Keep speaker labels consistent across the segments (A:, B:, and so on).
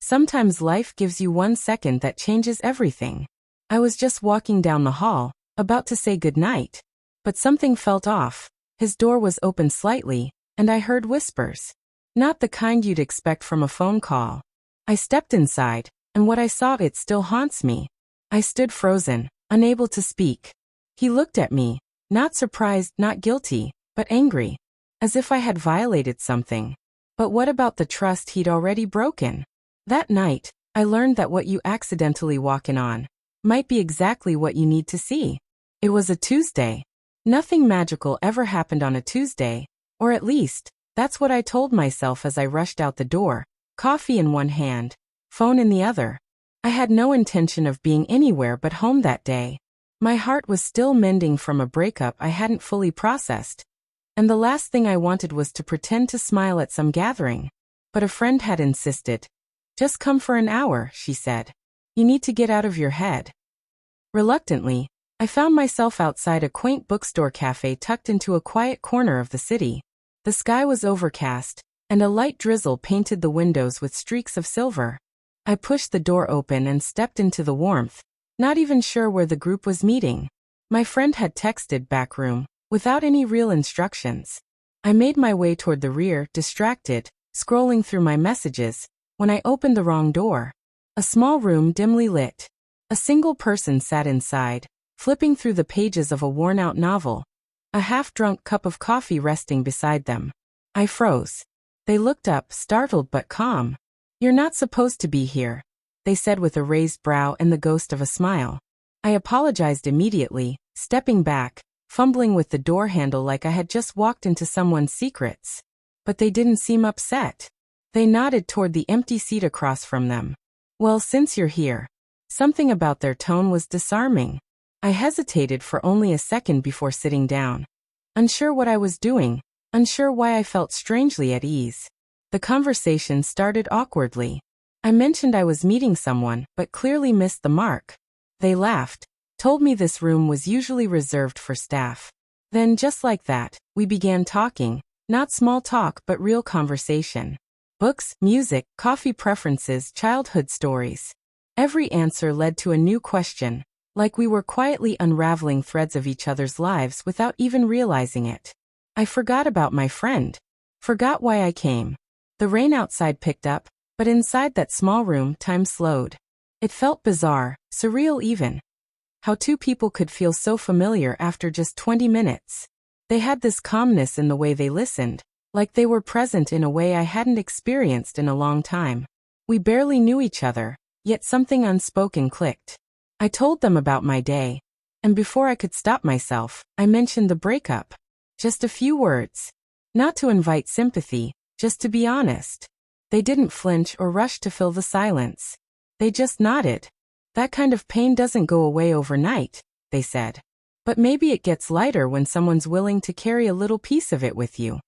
A: Sometimes life gives you 1 second that changes everything. I was just walking down the hall, about to say goodnight. But something felt off. His door was open slightly, and I heard whispers. Not the kind you'd expect from a phone call. I stepped inside, and what I saw, it still haunts me. I stood frozen, unable to speak. He looked at me, not surprised, not guilty, but angry. As if I had violated something. But what about the trust he'd already broken? That night, I learned that what you accidentally walk in on might be exactly what you need to see. It was a Tuesday. Nothing magical ever happened on a Tuesday, or at least, that's what I told myself as I rushed out the door, coffee in one hand, phone in the other. I had no intention of being anywhere but home that day. My heart was still mending from a breakup I hadn't fully processed, and the last thing I wanted was to pretend to smile at some gathering. But a friend had insisted. Just come for an hour, she said. You need to get out of your head. Reluctantly, I found myself outside a quaint bookstore cafe tucked into a quiet corner of the city. The sky was overcast, and a light drizzle painted the windows with streaks of silver. I pushed the door open and stepped into the warmth, not even sure where the group was meeting. My friend had texted back room, without any real instructions. I made my way toward the rear, distracted, scrolling through my messages, when I opened the wrong door. A small room dimly lit. A single person sat inside, flipping through the pages of a worn-out novel, a half-drunk cup of coffee resting beside them. I froze. They looked up, startled but calm. You're not supposed to be here, they said with a raised brow and the ghost of a smile. I apologized immediately, stepping back, fumbling with the door handle like I had just walked into someone's secrets. But they didn't seem upset. They nodded toward the empty seat across from them. Well, since you're here. Something about their tone was disarming. I hesitated for only a second before sitting down. Unsure what I was doing, unsure why I felt strangely at ease. The conversation started awkwardly. I mentioned I was meeting someone, but clearly missed the mark. They laughed, told me this room was usually reserved for staff. Then, just like that, we began talking, not small talk but real conversation. Books, music, coffee preferences, childhood stories. Every answer led to a new question, like we were quietly unraveling threads of each other's lives without even realizing it. I forgot about my friend. Forgot why I came. The rain outside picked up, but inside that small room time slowed. It felt bizarre, surreal even. How two people could feel so familiar after just 20 minutes. They had this calmness in the way they listened, like they were present in a way I hadn't experienced in a long time. We barely knew each other, yet something unspoken clicked. I told them about my day, and before I could stop myself, I mentioned the breakup. Just a few words. Not to invite sympathy, just to be honest. They didn't flinch or rush to fill the silence. They just nodded. That kind of pain doesn't go away overnight, they said. But maybe it gets lighter when someone's willing to carry a little piece of it with you.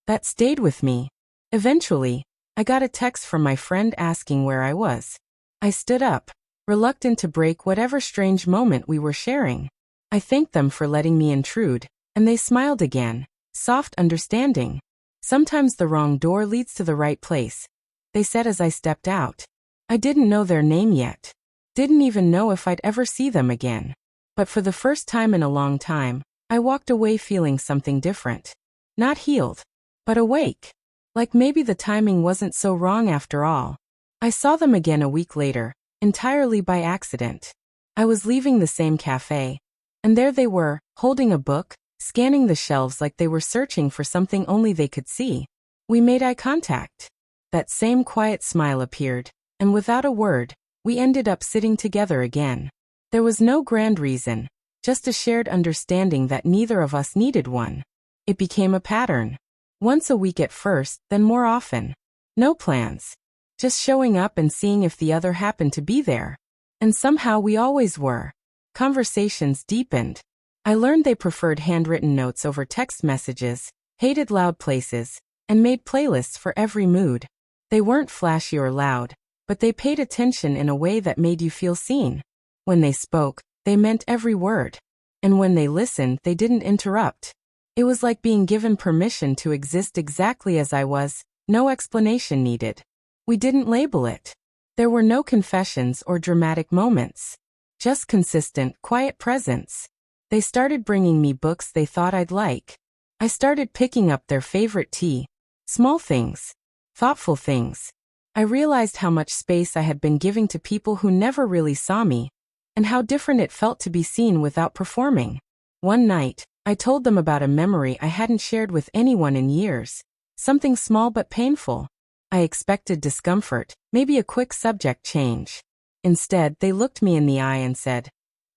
A: That stayed with me. Eventually, I got a text from my friend asking where I was. I stood up, reluctant to break whatever strange moment we were sharing. I thanked them for letting me intrude, and they smiled again, soft, understanding. Sometimes the wrong door leads to the right place, they said as I stepped out. I didn't know their name yet. Didn't even know if I'd ever see them again. But for the first time in a long time, I walked away feeling something different. Not healed, but awake. Like maybe the timing wasn't so wrong after all. I saw them again a week later, entirely by accident. I was leaving the same cafe, and there they were, holding a book, scanning the shelves like they were searching for something only they could see. We made eye contact. That same quiet smile appeared, and without a word, we ended up sitting together again. There was no grand reason, just a shared understanding that neither of us needed one. It became a pattern. Once a week at first, then more often. No plans. Just showing up and seeing if the other happened to be there. And somehow we always were. Conversations deepened. I learned they preferred handwritten notes over text messages, hated loud places, and made playlists for every mood. They weren't flashy or loud, but they paid attention in a way that made you feel seen. When they spoke, they meant every word. And when they listened, they didn't interrupt. It was like being given permission to exist exactly as I was, no explanation needed. We didn't label it. There were no confessions or dramatic moments. Just consistent, quiet presence. They started bringing me books they thought I'd like. I started picking up their favorite tea. Small things. Thoughtful things. I realized how much space I had been giving to people who never really saw me, and how different it felt to be seen without performing. One night, I told them about a memory I hadn't shared with anyone in years. Something small but painful. I expected discomfort, maybe a quick subject change. Instead, they looked me in the eye and said,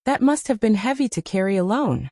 A: "That must have been heavy to carry alone."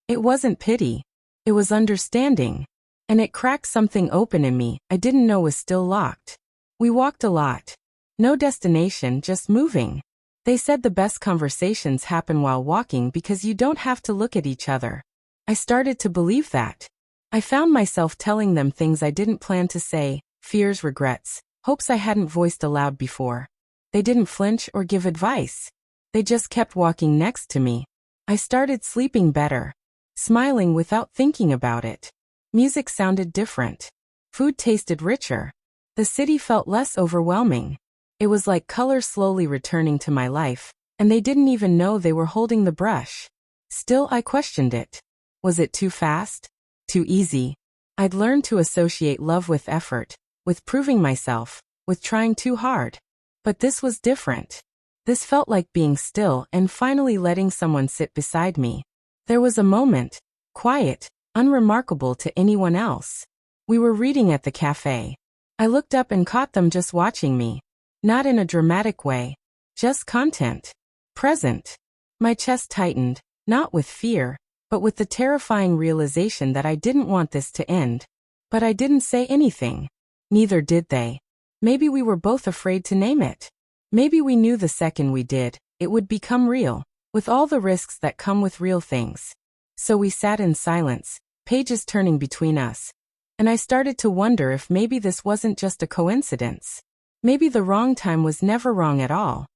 A: It wasn't pity. It was understanding. And it cracked something open in me I didn't know was still locked. We walked a lot. No destination, just moving. They said the best conversations happen while walking because you don't have to look at each other. I started to believe that. I found myself telling them things I didn't plan to say, fears, regrets, hopes I hadn't voiced aloud before. They didn't flinch or give advice. They just kept walking next to me. I started sleeping better, smiling without thinking about it. Music sounded different. Food tasted richer. The city felt less overwhelming. It was like color slowly returning to my life, and they didn't even know they were holding the brush. Still, I questioned it. Was it too fast? Too easy? I'd learned to associate love with effort, with proving myself, with trying too hard. But this was different. This felt like being still and finally letting someone sit beside me. There was a moment, quiet, unremarkable to anyone else. We were reading at the cafe. I looked up and caught them just watching me. Not in a dramatic way. Just content. Present. My chest tightened, not with fear, but with the terrifying realization that I didn't want this to end. But I didn't say anything. Neither did they. Maybe we were both afraid to name it. Maybe we knew the second we did, it would become real, with all the risks that come with real things. So we sat in silence, pages turning between us. And I started to wonder if maybe this wasn't just a coincidence. Maybe the wrong time was never wrong at all.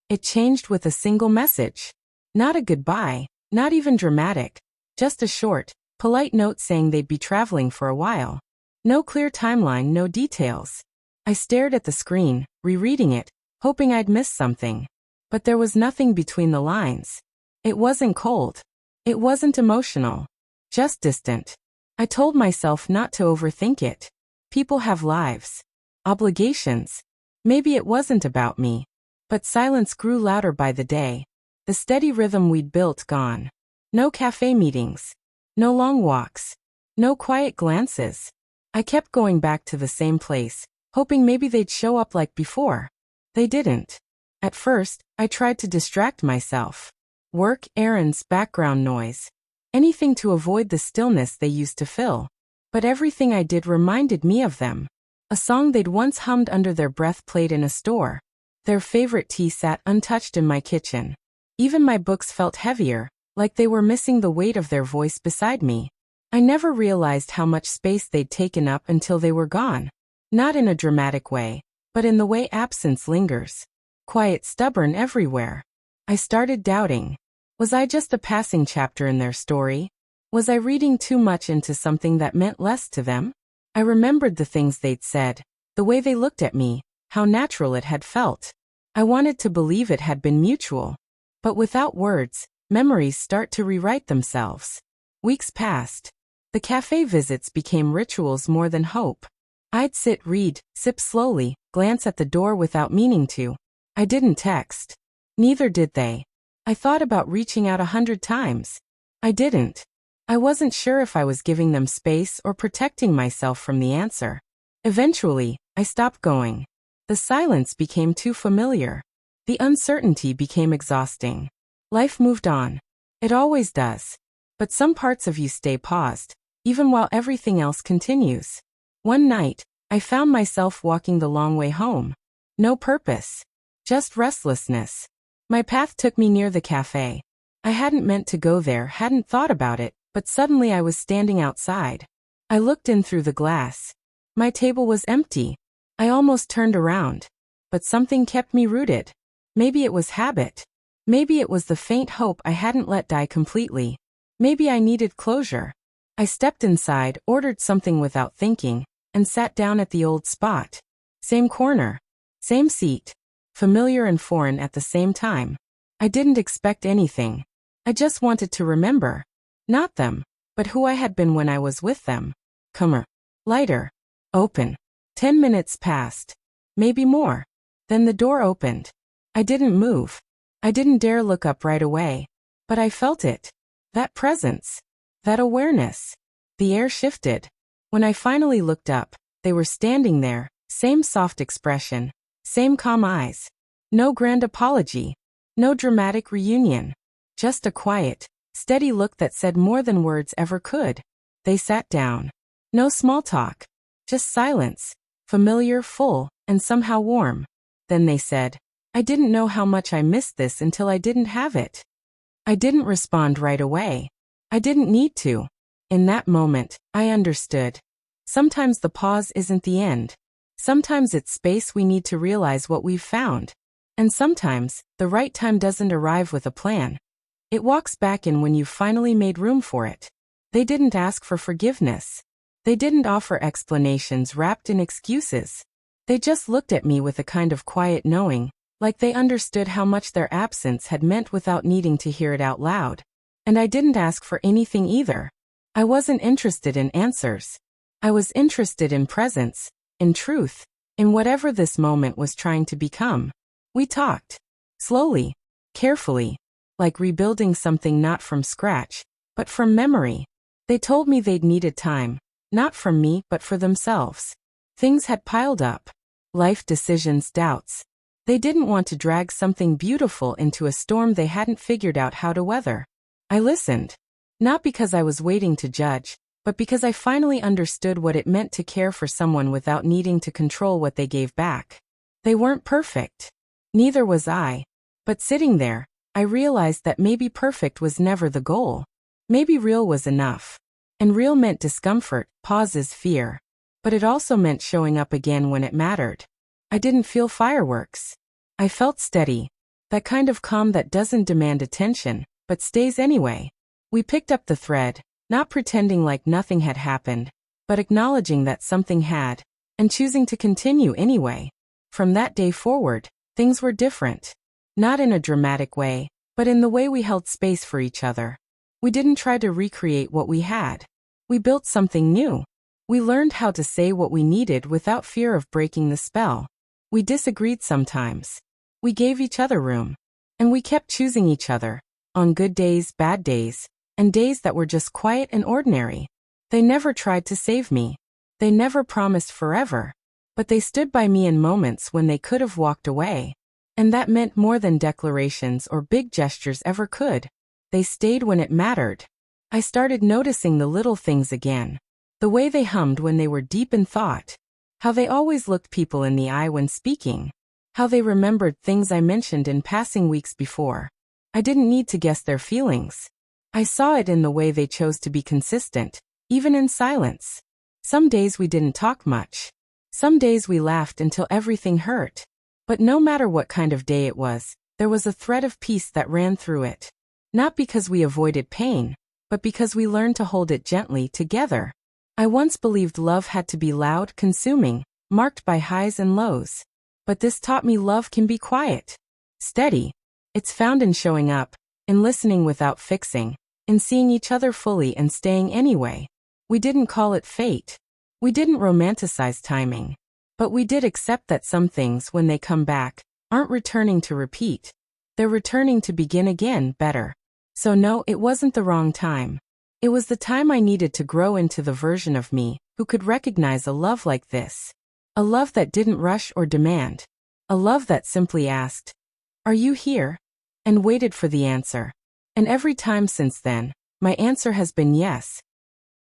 A: It changed with a single message. Not a goodbye, not even dramatic. Just a short, polite note saying they'd be traveling for a while. No clear timeline, no details. I stared at the screen, rereading it, hoping I'd missed something. But there was nothing between the lines. It wasn't cold. It wasn't emotional. Just distant. I told myself not to overthink it. People have lives. Obligations. Maybe it wasn't about me. But silence grew louder by the day. The steady rhythm we'd built gone. No cafe meetings. No long walks. No quiet glances. I kept going back to the same place, hoping maybe they'd show up like before. They didn't. At first, I tried to distract myself. Work, errands, background noise. Anything to avoid the stillness they used to fill. But everything I did reminded me of them. A song they'd once hummed under their breath played in a store. Their favorite tea sat untouched in my kitchen. Even my books felt heavier, like they were missing the weight of their voice beside me. I never realized how much space they'd taken up until they were gone. Not in a dramatic way, but in the way absence lingers. Quiet, stubborn everywhere. I started doubting. Was I just a passing chapter in their story? Was I reading too much into something that meant less to them? I remembered the things they'd said, the way they looked at me, how natural it had felt. I wanted to believe it had been mutual. But without words, memories start to rewrite themselves. Weeks passed. The cafe visits became rituals more than hope. I'd sit, read, sip slowly, glance at the door without meaning to. I didn't text. Neither did they. I thought about reaching out 100 times. I didn't. I wasn't sure if I was giving them space or protecting myself from the answer. Eventually, I stopped going. The silence became too familiar. The uncertainty became exhausting. Life moved on. It always does. But some parts of you stay paused, even while everything else continues. One night, I found myself walking the long way home. No purpose. Just restlessness. My path took me near the cafe. I hadn't meant to go there, hadn't thought about it, but suddenly I was standing outside. I looked in through the glass. My table was empty. I almost turned around. But something kept me rooted. Maybe it was habit. Maybe it was the faint hope I hadn't let die completely. Maybe I needed closure. I stepped inside, ordered something without thinking, and sat down at the old spot. Same corner. Same seat. familiar and foreign at the same time. I didn't expect anything. I just wanted to remember. Not them, but who I had been when I was with them. Calmer. Lighter. Open. 10 minutes passed. Maybe more. Then the door opened. I didn't move. I didn't dare look up right away. But I felt it. That presence. That awareness. The air shifted. When I finally looked up, they were standing there, same soft expression, same calm eyes. No grand apology. No dramatic reunion. Just a quiet, steady look that said more than words ever could. They sat down. No small talk. Just silence. Familiar, full, and somehow warm. Then they said, I didn't know how much I missed this until I didn't have it. I didn't respond right away. I didn't need to. In that moment, I understood. Sometimes the pause isn't the end. Sometimes it's space we need to realize what we've found. And sometimes, the right time doesn't arrive with a plan. It walks back in when you've finally made room for it. They didn't ask for forgiveness. They didn't offer explanations wrapped in excuses. They just looked at me with a kind of quiet knowing, like they understood how much their absence had meant without needing to hear it out loud. And I didn't ask for anything either. I wasn't interested in answers. I was interested in presence, in truth, in whatever this moment was trying to become. We talked. Slowly. Carefully. Like rebuilding something not from scratch, but from memory. They told me they'd needed time. Not from me, but for themselves. Things had piled up. Life decisions, doubts. They didn't want to drag something beautiful into a storm they hadn't figured out how to weather. I listened. Not because I was waiting to judge, but because I finally understood what it meant to care for someone without needing to control what they gave back. They weren't perfect. Neither was I. But sitting there, I realized that maybe perfect was never the goal. Maybe real was enough. And real meant discomfort, pauses, fear. But it also meant showing up again when it mattered. I didn't feel fireworks. I felt steady. That kind of calm that doesn't demand attention, but stays anyway. We picked up the thread, not pretending like nothing had happened, but acknowledging that something had, and choosing to continue anyway. From that day forward, things were different. Not in a dramatic way, but in the way we held space for each other. We didn't try to recreate what we had. We built something new. We learned how to say what we needed without fear of breaking the spell. We disagreed sometimes. We gave each other room. And we kept choosing each other, on good days, bad days, and days that were just quiet and ordinary. They never tried to save me. They never promised forever. But they stood by me in moments when they could have walked away. And that meant more than declarations or big gestures ever could. They stayed when it mattered. I started noticing the little things again. The way they hummed when they were deep in thought. How they always looked people in the eye when speaking. How they remembered things I mentioned in passing weeks before. I didn't need to guess their feelings. I saw it in the way they chose to be consistent, even in silence. Some days we didn't talk much. Some days we laughed until everything hurt. But no matter what kind of day it was, there was a thread of peace that ran through it. Not because we avoided pain, but because we learned to hold it gently together. I once believed love had to be loud, consuming, marked by highs and lows. But this taught me love can be quiet, steady. It's found in showing up, in listening without fixing, in seeing each other fully and staying anyway. We didn't call it fate. We didn't romanticize timing. But we did accept that some things, when they come back, aren't returning to repeat. They're returning to begin again, better. So no, it wasn't the wrong time. It was the time I needed to grow into the version of me who could recognize a love like this. A love that didn't rush or demand. A love that simply asked, "Are you here?" and waited for the answer. And every time since then, my answer has been yes.